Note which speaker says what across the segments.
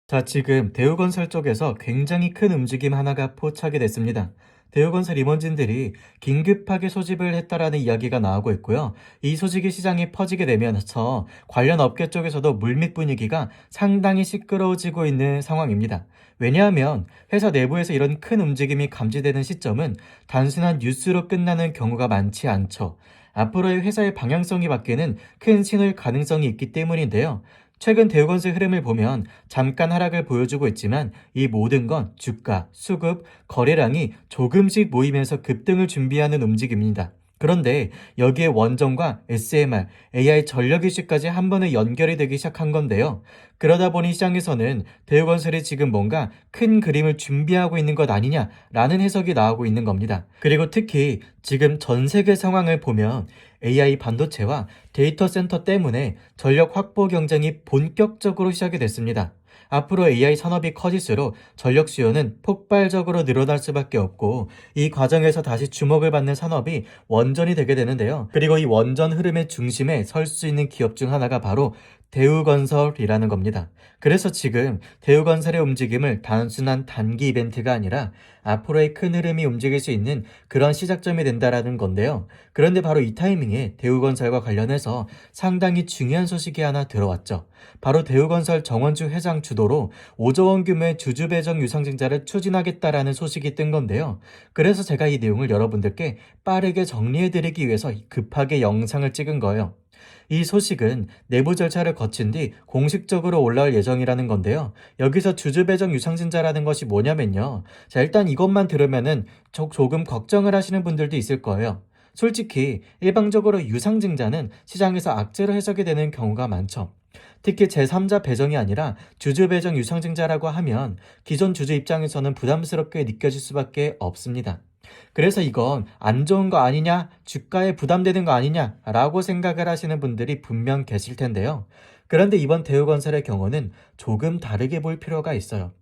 Speaker 1: 자, 지금 대우건설 쪽에서 굉장히 큰 움직임 하나가 포착이 됐습니다. 대우건설 임원진들이 긴급하게 소집을 했다라는 이야기가 나오고 있고요. 이 소식이 시장에 퍼지게 되면서 관련 업계 쪽에서도 물밑 분위기가 상당히 시끄러워지고 있는 상황입니다. 왜냐하면 회사 내부에서 이런 큰 움직임이 감지되는 시점은 단순한 뉴스로 끝나는 경우가 많지 않죠. 앞으로의 회사의 방향성이 바뀌는 큰 신호일 가능성이 있기 때문인데요. 최근 대우건설 흐름을 보면 잠깐 하락을 보여주고 있지만 이 모든 건 주가, 수급, 거래량이 조금씩 모이면서 급등을 준비하는 움직임입니다. 그런데 여기에 원전과 SMR, AI 전력 이슈까지 한 번에 연결이 되기 시작한 건데요. 그러다 보니 시장에서는 대우건설이 지금 뭔가 큰 그림을 준비하고 있는 것 아니냐라는 해석이 나오고 있는 겁니다. 그리고 특히 지금 전 세계 상황을 보면 AI 반도체와 데이터 센터 때문에 전력 확보 경쟁이 본격적으로 시작이 됐습니다. 앞으로 AI 산업이 커질수록 전력 수요는 폭발적으로 늘어날 수밖에 없고 이 과정에서 다시 주목을 받는 산업이 원전이 되게 되는데요. 그리고 이 원전 흐름의 중심에 설 수 있는 기업 중 하나가 바로 대우건설이라는 겁니다. 그래서 지금 대우건설의 움직임을 단순한 단기 이벤트가 아니라 앞으로의 큰 흐름이 움직일 수 있는 그런 시작점이 된다라는 건데요. 그런데 바로 이 타이밍에 대우건설과 관련해서 상당히 중요한 소식이 하나 들어왔죠. 바로 대우건설 정원주 회장 주도로 5조 원 규모의 주주 배정 유상증자를 추진하겠다라는 소식이 뜬 건데요. 그래서 제가 이 내용을 여러분들께 빠르게 정리해드리기 위해서 급하게 영상을 찍은 거예요. 이 소식은 내부 절차를 거친 뒤 공식적으로 올라올 예정이라는 건데요. 여기서 주주 배정 유상증자라는 것이 뭐냐면요. 자, 일단 이것만 들으면은 조금 걱정을 하시는 분들도 있을 거예요. 솔직히 일방적으로 유상증자는 시장에서 악재로 해석이 되는 경우가 많죠. 특히 제3자 배정이 아니라 주주 배정 유상증자라고 하면 기존 주주 입장에서는 부담스럽게 느껴질 수밖에 없습니다. 그래서 이건 안 좋은 거 아니냐, 주가에 부담되는 거 아니냐라고 생각을 하시는 분들이 분명 계실 텐데요. 그런데 이번 대우건설의 경우는 조금 다르게 볼 필요가 있어요.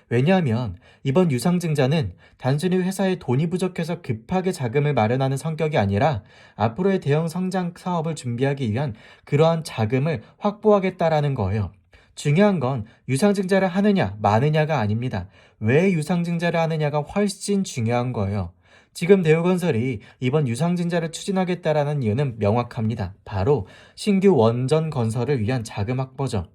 Speaker 1: 왜냐하면 이번 유상증자는 단순히 회사에 돈이 부족해서 급하게 자금을 마련하는 성격이 아니라 앞으로의 대형 성장 사업을 준비하기 위한 그러한 자금을 확보하겠다라는 거예요. 중요한 건 유상증자를 하느냐 마느냐가 아닙니다. 왜 유상증자를 하느냐가 훨씬 중요한 거예요. 지금 대우건설이 이번 유상증자를 추진하겠다라는 이유는 명확합니다. 바로 신규 원전 건설을 위한 자금 확보죠.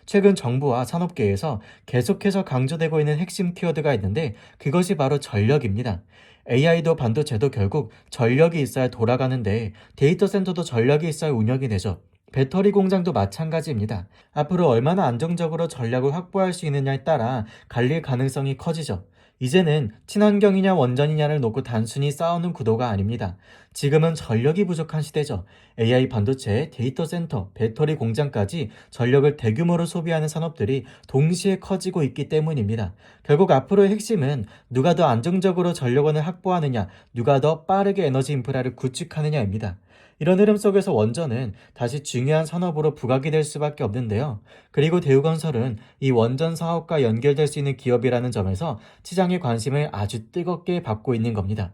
Speaker 1: 최근 정부와 산업계에서 계속해서 강조되고 있는 핵심 키워드가 있는데 그것이 바로 전력입니다. AI도 반도체도 결국 전력이 있어야 돌아가는데 데이터 센터도 전력이 있어야 운영이 되죠. 배터리 공장도 마찬가지입니다. 앞으로 얼마나 안정적으로 전략을 확보할 수 있느냐에 따라 갈릴 가능성이 커지죠. 이제는 친환경이냐 원전이냐를 놓고 단순히 싸우는 구도가 아닙니다. 지금은 전력이 부족한 시대죠. AI 반도체, 데이터 센터, 배터리 공장까지 전력을 대규모로 소비하는 산업들이 동시에 커지고 있기 때문입니다. 결국 앞으로의 핵심은 누가 더 안정적으로 전력원을 확보하느냐, 누가 더 빠르게 에너지 인프라를 구축하느냐입니다. 이런 흐름 속에서 원전은 다시 중요한 산업으로 부각이 될 수밖에 없는데요. 그리고 대우건설은 이 원전 사업과 연결될 수 있는 기업이라는 점에서 시장의 관심을 아주 뜨겁게 받고 있는 겁니다.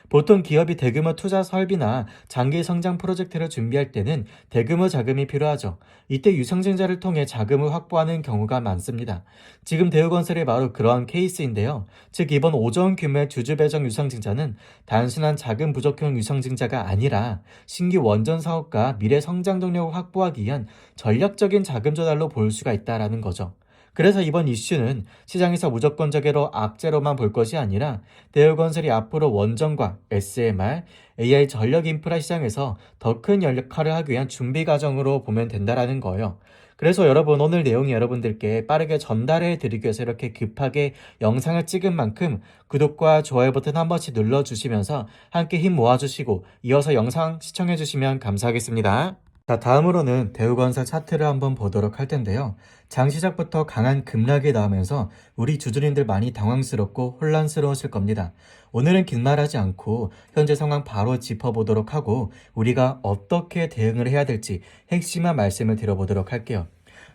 Speaker 1: 보통 기업이 대규모 투자 설비나 장기 성장 프로젝트를 준비할 때는 대규모 자금이 필요하죠. 이때 유상증자를 통해 자금을 확보하는 경우가 많습니다. 지금 대우건설이 바로 그러한 케이스인데요. 즉 이번 5조 원 규모의 주주 배정 유상증자는 단순한 자금 부족형 유상증자가 아니라 신규 원전 사업과 미래 성장 동력을 확보하기 위한 전략적인 자금 조달로 볼 수가 있다라는 거죠. 그래서 이번 이슈는 시장에서 무조건적으로 악재로만 볼 것이 아니라 대우건설이 앞으로 원전과 SMR, AI 전력 인프라 시장에서 더 큰 역할을 하기 위한 준비 과정으로 보면 된다라는 거예요. 그래서 여러분 오늘 내용이 여러분들께 빠르게 전달해 드리기 위해서 이렇게 급하게 영상을 찍은 만큼 구독과 좋아요 버튼 한 번씩 눌러주시면서 함께 힘 모아주시고 이어서 영상 시청해주시면 감사하겠습니다. 자, 다음으로는 대우건설 차트를 한번 보도록 할 텐데요. 장 시작부터 강한 급락이 나오면서 우리 주주님들 많이 당황스럽고 혼란스러우실 겁니다. 오늘은 긴 말하지 않고 현재 상황 바로 짚어보도록 하고 우리가 어떻게 대응을 해야 될지 핵심한 말씀을 드려보도록 할게요.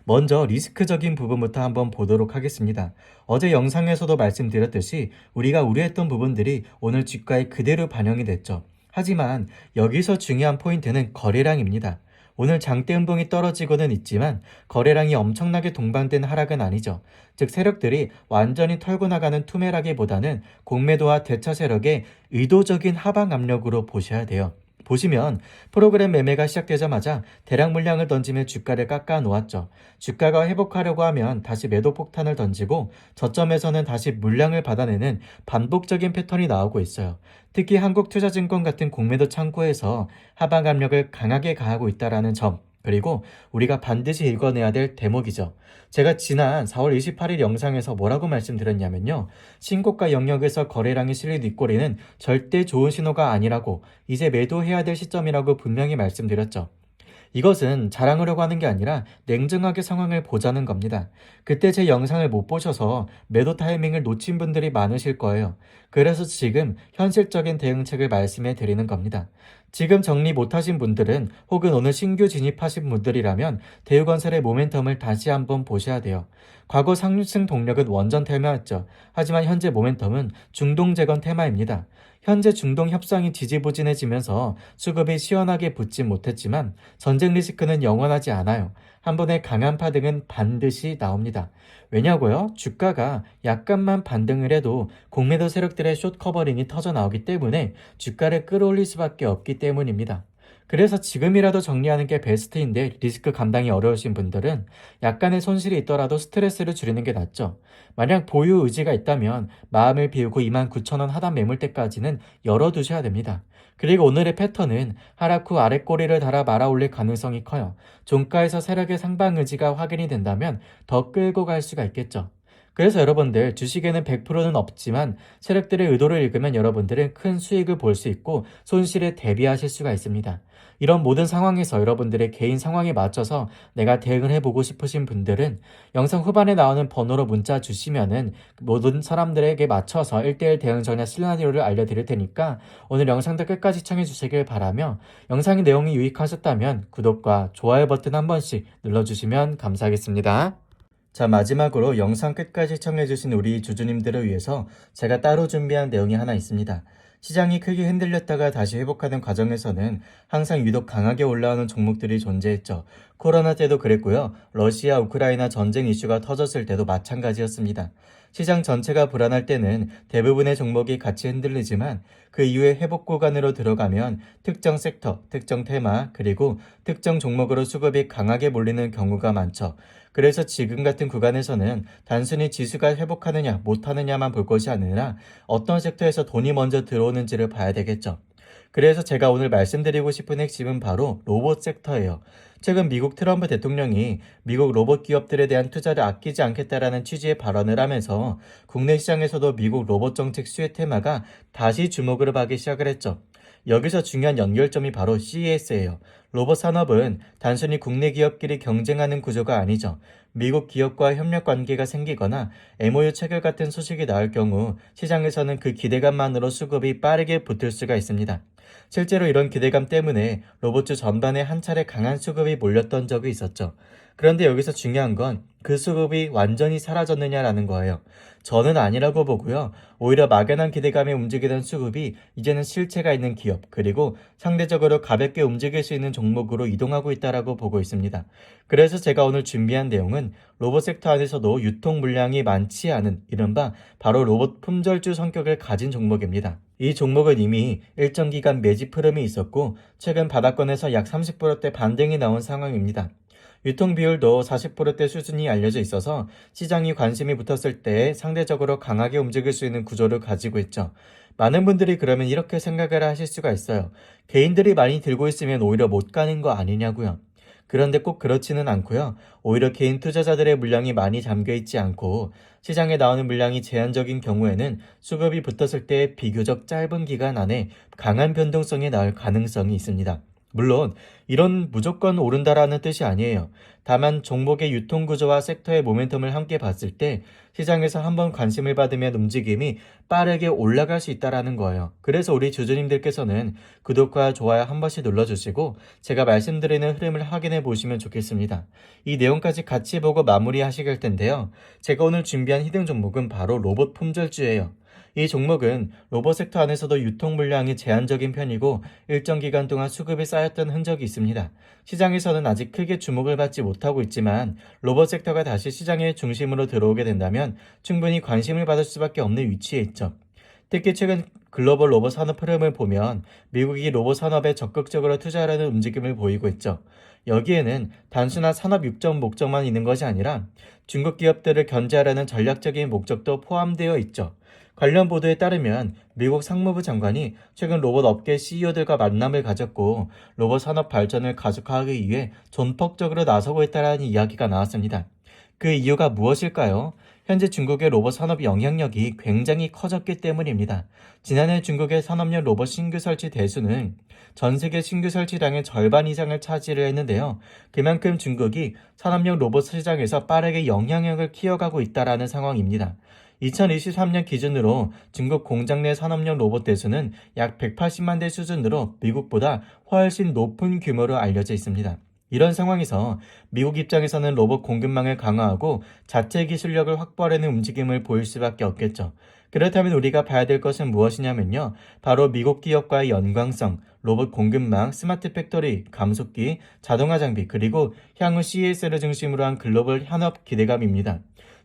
Speaker 1: 먼저 리스크적인 부분부터 한번 보도록 하겠습니다. 어제 영상에서도 말씀드렸듯이 우리가 우려했던 부분들이 오늘 주가에 그대로 반영이 됐죠. 하지만 여기서 중요한 포인트는 거래량입니다. 오늘 장대 음봉이 떨어지고는 있지만 거래량이 엄청나게 동반된 하락은 아니죠. 즉 세력들이 완전히 털고 나가는 투매라기보다는 공매도와 대차 세력의 의도적인 하방 압력으로 보셔야 돼요. 보시면 프로그램 매매가 시작되자마자 대량 물량을 던지며 주가를 깎아 놓았죠. 주가가 회복하려고 하면 다시 매도 폭탄을 던지고 저점에서는 다시 물량을 받아내는 반복적인 패턴이 나오고 있어요. 특히 한국투자증권 같은 공매도 창구에서 하방 압력을 강하게 가하고 있다는 점, 그리고 우리가 반드시 읽어내야 될 대목이죠. 제가 지난 4월 28일 영상에서 뭐라고 말씀드렸냐면요. 신고가 영역에서 거래량이 실린 윗꼬리는 절대 좋은 신호가 아니라고, 이제 매도해야 될 시점이라고 분명히 말씀드렸죠. 이것은 자랑하려고 하는 게 아니라 냉정하게 상황을 보자는 겁니다. 그때 제 영상을 못 보셔서 매도 타이밍을 놓친 분들이 많으실 거예요. 그래서 지금 현실적인 대응책을 말씀해 드리는 겁니다. 지금 정리 못하신 분들은 혹은 오늘 신규 진입하신 분들이라면 대우건설의 모멘텀을 다시 한번 보셔야 돼요. 과거 상승 동력은 원전 테마였죠. 하지만 현재 모멘텀은 중동 재건 테마입니다. 현재 중동 협상이 지지부진해지면서 수급이 시원하게 붙지 못했지만 전쟁 리스크는 영원하지 않아요. 한 번의 강한 파등은 반드시 나옵니다. 왜냐고요? 주가가 약간만 반등을 해도 공매도 세력들의 숏 커버링이 터져 나오기 때문에 주가를 끌어올릴 수밖에 없기 때문입니다. 그래서 지금이라도 정리하는 게 베스트인데 리스크 감당이 어려우신 분들은 약간의 손실이 있더라도 스트레스를 줄이는 게 낫죠. 만약 보유 의지가 있다면 마음을 비우고 29,000원 하단 매물대까지는 열어두셔야 됩니다. 그리고 오늘의 패턴은 하락 후 아랫꼬리를 달아 말아 올릴 가능성이 커요. 종가에서 세력의 상방 의지가 확인이 된다면 더 끌고 갈 수가 있겠죠. 그래서 여러분들 주식에는 100%는 없지만 세력들의 의도를 읽으면 여러분들은 큰 수익을 볼 수 있고 손실에 대비하실 수가 있습니다. 이런 모든 상황에서 여러분들의 개인 상황에 맞춰서 내가 대응을 해보고 싶으신 분들은 영상 후반에 나오는 번호로 문자 주시면은 모든 사람들에게 맞춰서 1:1 대응 전략 시나리오를 알려드릴 테니까 오늘 영상도 끝까지 시청해 주시길 바라며, 영상의 내용이 유익하셨다면 구독과 좋아요 버튼 한 번씩 눌러주시면 감사하겠습니다. 자, 마지막으로 영상 끝까지 시청해주신 우리 주주님들을 위해서 제가 따로 준비한 내용이 하나 있습니다. 시장이 크게 흔들렸다가 다시 회복하는 과정에서는 항상 유독 강하게 올라오는 종목들이 존재했죠. 코로나 때도 그랬고요. 러시아, 우크라이나 전쟁 이슈가 터졌을 때도 마찬가지였습니다. 시장 전체가 불안할 때는 대부분의 종목이 같이 흔들리지만 그 이후에 회복 구간으로 들어가면 특정 섹터, 특정 테마, 그리고 특정 종목으로 수급이 강하게 몰리는 경우가 많죠. 그래서 지금 같은 구간에서는 단순히 지수가 회복하느냐 못하느냐만 볼 것이 아니라 어떤 섹터에서 돈이 먼저 들어오는지를 봐야 되겠죠. 그래서 제가 오늘 말씀드리고 싶은 핵심은 바로 로봇 섹터예요. 최근 미국 트럼프 대통령이 미국 로봇 기업들에 대한 투자를 아끼지 않겠다라는 취지의 발언을 하면서 국내 시장에서도 미국 로봇 정책 수혜 테마가 다시 주목을 받기 시작을 했죠. 여기서 중요한 연결점이 바로 CES예요. 로봇 산업은 단순히 국내 기업끼리 경쟁하는 구조가 아니죠. 미국 기업과 협력 관계가 생기거나 MOU 체결 같은 소식이 나올 경우 시장에서는 그 기대감만으로 수급이 빠르게 붙을 수가 있습니다. 실제로 이런 기대감 때문에 로봇주 전반에 한 차례 강한 수급이 몰렸던 적이 있었죠. 그런데 여기서 중요한 건 그 수급이 완전히 사라졌느냐라는 거예요. 저는 아니라고 보고요. 오히려 막연한 기대감에 움직이던 수급이 이제는 실체가 있는 기업, 그리고 상대적으로 가볍게 움직일 수 있는 종목으로 이동하고 있다라고 보고 있습니다. 그래서 제가 오늘 준비한 내용은 로봇 섹터 안에서도 유통 물량이 많지 않은 이른바 바로 로봇 품절주 성격을 가진 종목입니다. 이 종목은 이미 일정 기간 매집 흐름이 있었고 최근 바닥권에서 약 30%대 반등이 나온 상황입니다. 유통 비율도 40%대 수준이 알려져 있어서 시장이 관심이 붙었을 때 상대적으로 강하게 움직일 수 있는 구조를 가지고 있죠. 많은 분들이 그러면 이렇게 생각을 하실 수가 있어요. 개인들이 많이 들고 있으면 오히려 못 가는 거 아니냐고요. 그런데 꼭 그렇지는 않고요. 오히려 개인 투자자들의 물량이 많이 잠겨 있지 않고 시장에 나오는 물량이 제한적인 경우에는 수급이 붙었을 때 비교적 짧은 기간 안에 강한 변동성이 나올 가능성이 있습니다. 물론 이런 무조건 오른다라는 뜻이 아니에요. 다만 종목의 유통 구조와 섹터의 모멘텀을 함께 봤을 때 시장에서 한번 관심을 받으면 움직임이 빠르게 올라갈 수 있다라는 거예요. 그래서 우리 주주님들께서는 구독과 좋아요 한 번씩 눌러주시고 제가 말씀드리는 흐름을 확인해 보시면 좋겠습니다. 이 내용까지 같이 보고 마무리하시길 텐데요. 제가 오늘 준비한 히든 종목은 바로 로봇 품절주예요. 이 종목은 로봇 섹터 안에서도 유통 물량이 제한적인 편이고 일정 기간 동안 수급이 쌓였던 흔적이 있습니다. 시장에서는 아직 크게 주목을 받지 못하고 있지만 로봇 섹터가 다시 시장의 중심으로 들어오게 된다면 충분히 관심을 받을 수밖에 없는 위치에 있죠. 특히 최근 글로벌 로봇 산업 흐름을 보면 미국이 로봇 산업에 적극적으로 투자하려는 움직임을 보이고 있죠. 여기에는 단순한 산업 육적 목적만 있는 것이 아니라 중국 기업들을 견제하려는 전략적인 목적도 포함되어 있죠. 관련 보도에 따르면 미국 상무부 장관이 최근 로봇 업계 CEO들과 만남을 가졌고 로봇 산업 발전을 가속화하기 위해 전폭적으로 나서고 있다는 이야기가 나왔습니다. 그 이유가 무엇일까요? 현재 중국의 로봇 산업 영향력이 굉장히 커졌기 때문입니다. 지난해 중국의 산업용 로봇 신규 설치 대수는 전 세계 신규 설치량의 절반 이상을 차지를 했는데요. 그만큼 중국이 산업용 로봇 시장에서 빠르게 영향력을 키워가고 있다는 상황입니다. 2023년 기준으로 중국 공장 내 산업용 로봇 대수는 약 180만 대 수준으로 미국보다 훨씬 높은 규모로 알려져 있습니다. 이런 상황에서 미국 입장에서는 로봇 공급망을 강화하고 자체 기술력을 확보하려는 움직임을 보일 수밖에 없겠죠. 그렇다면 우리가 봐야 될 것은 무엇이냐면요. 바로 미국 기업과의 연관성, 로봇 공급망, 스마트 팩토리, 감속기, 자동화 장비, 그리고 향후 CES를 중심으로 한 글로벌 현업 기대감입니다.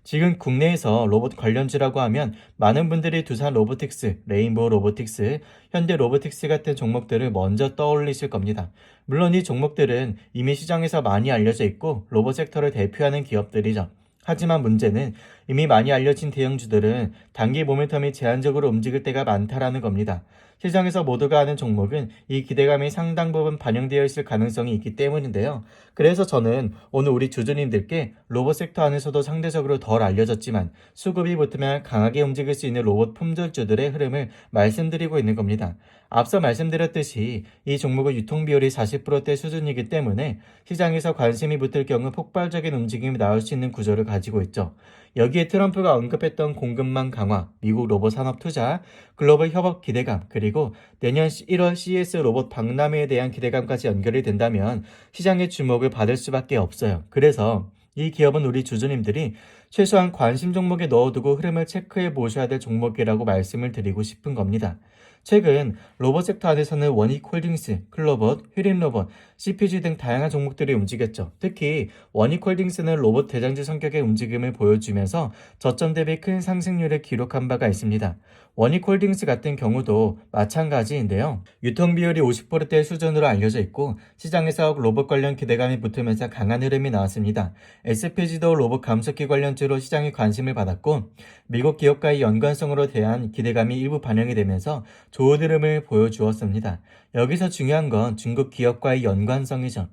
Speaker 1: 지금 국내에서 로봇 관련주라고 하면 많은 분들이 두산 로보틱스, 레인보우 로보틱스, 현대 로보틱스 같은 종목들을 먼저 떠올리실 겁니다. 물론 이 종목들은 이미 시장에서 많이 알려져 있고 로봇 섹터를 대표하는 기업들이죠. 하지만 문제는 이미 많이 알려진 대형주들은 단기 모멘텀이 제한적으로 움직일 때가 많다라는 겁니다. 시장에서 모두가 아는 종목은 이 기대감이 상당 부분 반영되어 있을 가능성이 있기 때문인데요. 그래서 저는 오늘 우리 주주님들께 로봇 섹터 안에서도 상대적으로 덜 알려졌지만 수급이 붙으면 강하게 움직일 수 있는 로봇 품절주들의 흐름을 말씀드리고 있는 겁니다. 앞서 말씀드렸듯이 이 종목은 유통 비율이 40%대 수준이기 때문에 시장에서 관심이 붙을 경우 폭발적인 움직임이 나올 수 있는 구조를 가지고 있죠. 여기에 트럼프가 언급했던 공급망 강화, 미국 로봇 산업 투자, 글로벌 협업 기대감, 그리고 내년 1월 CES 로봇 박람회에 대한 기대감까지 연결이 된다면 시장의 주목을 받을 수밖에 없어요. 그래서 이 기업은 우리 주주님들이 최소한 관심 종목에 넣어두고 흐름을 체크해 보셔야 될 종목이라고 말씀을 드리고 싶은 겁니다. 최근 로봇 섹터 안에서는 원익홀딩스, 클로봇, 휘린로봇, CPG 등 다양한 종목들이 움직였죠. 특히 원익홀딩스는 로봇 대장주 성격의 움직임을 보여주면서 저점 대비 큰 상승률을 기록한 바가 있습니다. 원익홀딩스 같은 경우도 마찬가지인데요. 유통비율이 50%대 수준으로 알려져 있고 시장에서 로봇 관련 기대감이 붙으면서 강한 흐름이 나왔습니다. SPG도 로봇 감속기 관련주로 시장의 관심을 받았고 미국 기업과의 연관성으로 대한 기대감이 일부 반영이 되면서 좋은 흐름을 보여주었습니다. 여기서 중요한 건 중국 기업과의 연관성이죠.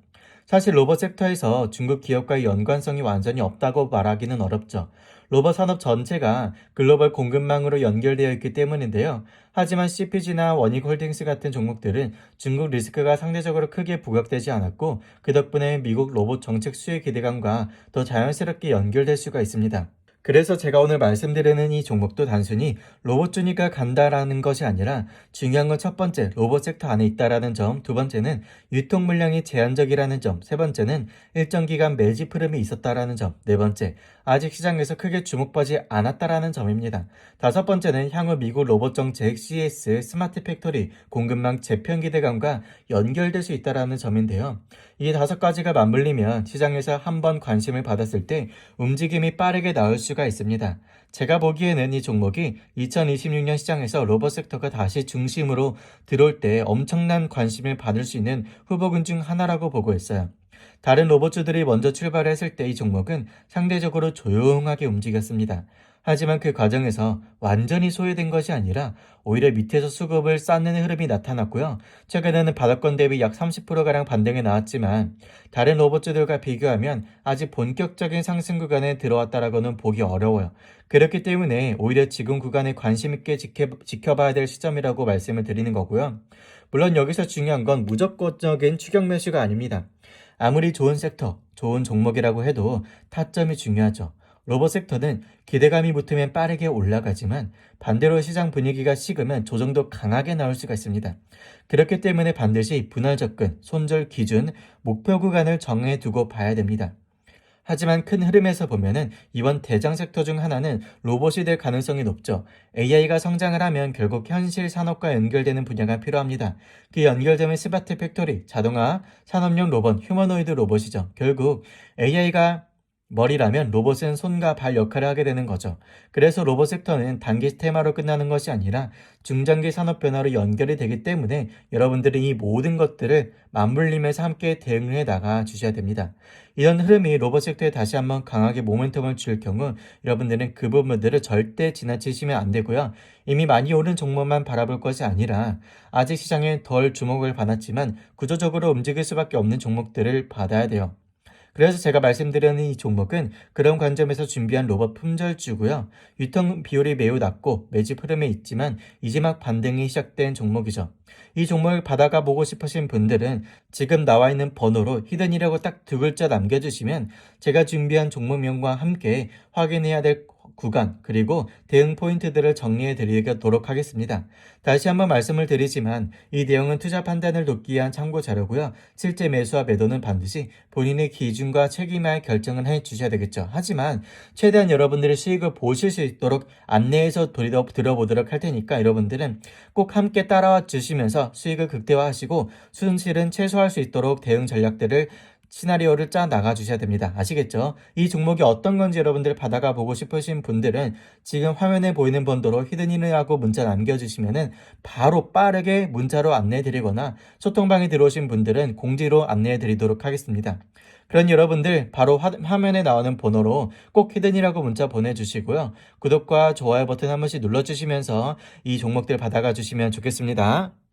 Speaker 1: 사실 로봇 섹터에서 중국 기업과의 연관성이 완전히 없다고 말하기는 어렵죠. 로봇 산업 전체가 글로벌 공급망으로 연결되어 있기 때문인데요. 하지만 CPG나 원익홀딩스 같은 종목들은 중국 리스크가 상대적으로 크게 부각되지 않았고 그 덕분에 미국 로봇 정책 수혜 기대감과 더 자연스럽게 연결될 수가 있습니다. 그래서 제가 오늘 말씀드리는 이 종목도 단순히 로봇주니까 간다라는 것이 아니라 중요한 건 첫 번째 로봇 섹터 안에 있다라는 점, 두 번째는 유통 물량이 제한적이라는 점, 세 번째는 일정 기간 매집 흐름이 있었다라는 점, 네 번째 아직 시장에서 크게 주목받지 않았다라는 점입니다. 다섯 번째는 향후 미국 로봇 정책 CES 스마트 팩토리 공급망 재편 기대감과 연결될 수 있다라는 점인데요. 이 다섯 가지가 맞물리면 시장에서 한번 관심을 받았을 때 움직임이 빠르게 나올 수가 있습니다. 제가 보기에는 이 종목이 2026년 시장에서 로봇 섹터가 다시 중심으로 들어올 때 엄청난 관심을 받을 수 있는 후보군 중 하나라고 보고 있어요. 다른 로봇주들이 먼저 출발했을 때 이 종목은 상대적으로 조용하게 움직였습니다. 하지만 그 과정에서 완전히 소외된 것이 아니라 오히려 밑에서 수급을 쌓는 흐름이 나타났고요. 최근에는 바닥권 대비 약 30%가량 반등이 나왔지만 다른 로봇주들과 비교하면 아직 본격적인 상승 구간에 들어왔다라고는 보기 어려워요. 그렇기 때문에 오히려 지금 구간에 관심 있게 지켜봐야 될 시점이라고 말씀을 드리는 거고요. 물론 여기서 중요한 건 무조건적인 추격 매수가 아닙니다. 아무리 좋은 섹터, 좋은 종목이라고 해도 타점이 중요하죠. 로봇 섹터는 기대감이 붙으면 빠르게 올라가지만 반대로 시장 분위기가 식으면 조정도 강하게 나올 수가 있습니다. 그렇기 때문에 반드시 분할 접근, 손절 기준, 목표 구간을 정해두고 봐야 됩니다. 하지만 큰 흐름에서 보면은 이번 대장 섹터 중 하나는 로봇이 될 가능성이 높죠. AI가 성장을 하면 결국 현실 산업과 연결되는 분야가 필요합니다. 그 연결점의 스마트 팩토리, 자동화, 산업용 로봇, 휴머노이드 로봇이죠. 결국 AI가 머리라면 로봇은 손과 발 역할을 하게 되는 거죠. 그래서 로봇 섹터는 단기 테마로 끝나는 것이 아니라 중장기 산업 변화로 연결이 되기 때문에 여러분들이 이 모든 것들을 맞물리면서 함께 대응해 나가 주셔야 됩니다. 이런 흐름이 로봇 섹터에 다시 한번 강하게 모멘텀을 줄 경우 여러분들은 그 부분들을 절대 지나치시면 안 되고요. 이미 많이 오른 종목만 바라볼 것이 아니라 아직 시장에 덜 주목을 받았지만 구조적으로 움직일 수밖에 없는 종목들을 받아야 돼요. 그래서 제가 말씀드리는 이 종목은 그런 관점에서 준비한 로봇 품절주고요. 유통 비율이 매우 낮고 매집 흐름에 있지만 이제 막 반등이 시작된 종목이죠. 이 종목을 받아가 보고 싶으신 분들은 지금 나와 있는 번호로 히든이라고 딱 두 글자 남겨주시면 제가 준비한 종목명과 함께 확인해야 될 구간 그리고 대응 포인트들을 정리해 드리도록 하겠습니다. 다시 한번 말씀을 드리지만 이 내용은 투자 판단을 돕기 위한 참고 자료고요. 실제 매수와 매도는 반드시 본인의 기준과 책임하에 결정을 해 주셔야 되겠죠. 하지만 최대한 여러분들의 수익을 보실 수 있도록 안내해서 들어보도록 할 테니까 여러분들은 꼭 함께 따라와 주시면서 수익을 극대화하시고 손실은 최소화할 수 있도록 대응 전략들을 시나리오를 짜 나가 주셔야 됩니다. 아시겠죠? 이 종목이 어떤 건지 여러분들 받아가 보고 싶으신 분들은 지금 화면에 보이는 번호로 히든이라고 문자 남겨주시면은 바로 빠르게 문자로 안내해 드리거나 소통방에 들어오신 분들은 공지로 안내해 드리도록 하겠습니다. 그런 여러분들 바로 화면에 나오는 번호로 꼭 히든이라고 문자 보내주시고요. 구독과 좋아요 버튼 한 번씩 눌러주시면서 이 종목들 받아가 주시면 좋겠습니다.